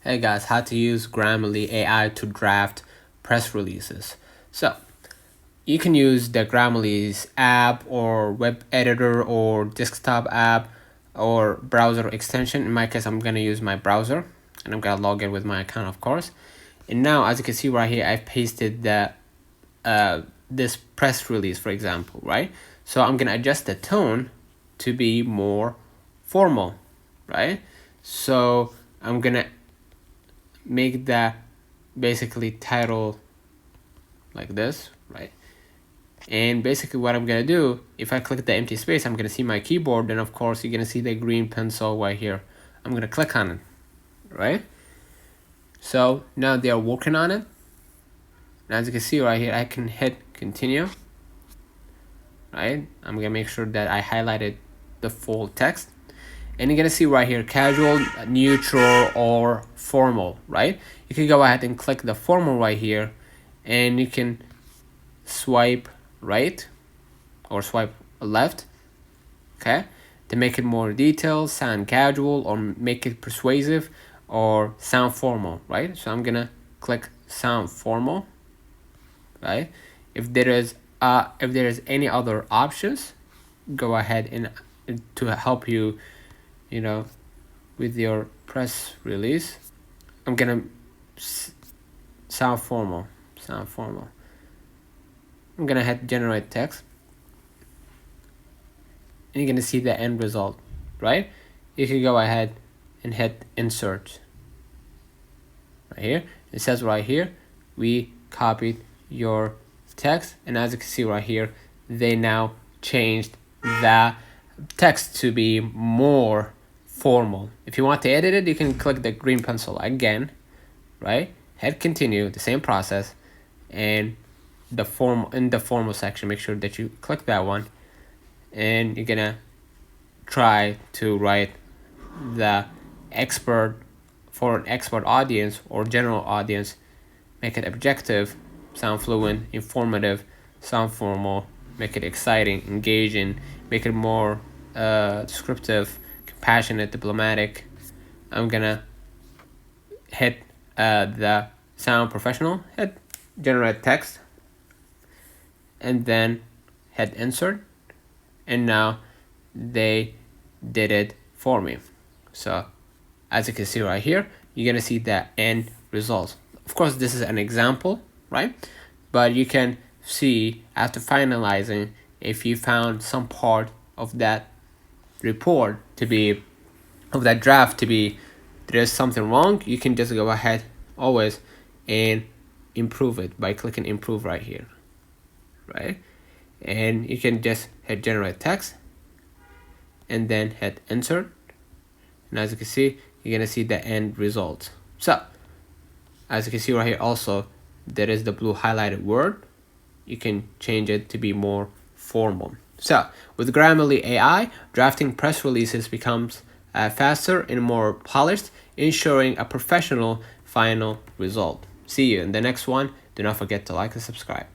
Hey guys, how to use Grammarly AI to draft press releases. So you can use the Grammarly's app or web editor or desktop app or browser extension. In my case, I'm gonna use my browser and I'm gonna log in with my account, of course. And now, as you can see right here, I've pasted the this press release, for example, right? So I'm gonna adjust the tone to be more formal, right? So I'm gonna make that basically title like this, right? And basically what I'm gonna do, if I click the empty space, I'm gonna see my keyboard, and of course you're gonna see the green pencil right here. I'm gonna click on it, right? So now they are working on it. And as you can see right here, I can hit continue, right? I'm gonna make sure that I highlighted the full text. And you're gonna see right here, casual, neutral, or formal, right? You can go ahead and click the formal right here, and you can swipe right or swipe left, okay, to make it more detailed, sound casual, or make it persuasive, or sound formal, right? So I'm gonna click sound formal, right? If there is any other options, go ahead and to help you, with your press release. I'm gonna sound formal. I'm gonna hit generate text, and you're gonna see the end result, right? You can go ahead and hit insert right here. It says right here, we copied your text, and as you can see right here, they now changed the text to be more formal. If you want to edit it, you can click the green pencil again, right? Hit continue, the same process, and the formal section, make sure that you click that one, and you're gonna try to write the expert for an expert audience or general audience. Make it objective, sound fluent, informative, sound formal, make it exciting, engaging, make it more descriptive, compassionate, diplomatic. I'm gonna hit the sound professional, hit generate text, and then hit insert, and now they did it for me. So as you can see right here, you're gonna see the end result. Of course, this is an example, right? But you can see after finalizing, if you found some part of that report to be, of that draft to be, there's something wrong, you can just go ahead always and improve it by clicking improve right here, right? And you can just hit generate text and then hit insert, and as you can see, you're gonna see the end result. So as you can see right here, also there is the blue highlighted word. You can change it to be more formal. So with Grammarly AI, drafting press releases becomes faster and more polished, ensuring a professional final result. See you in the next one. Do not forget to like and subscribe.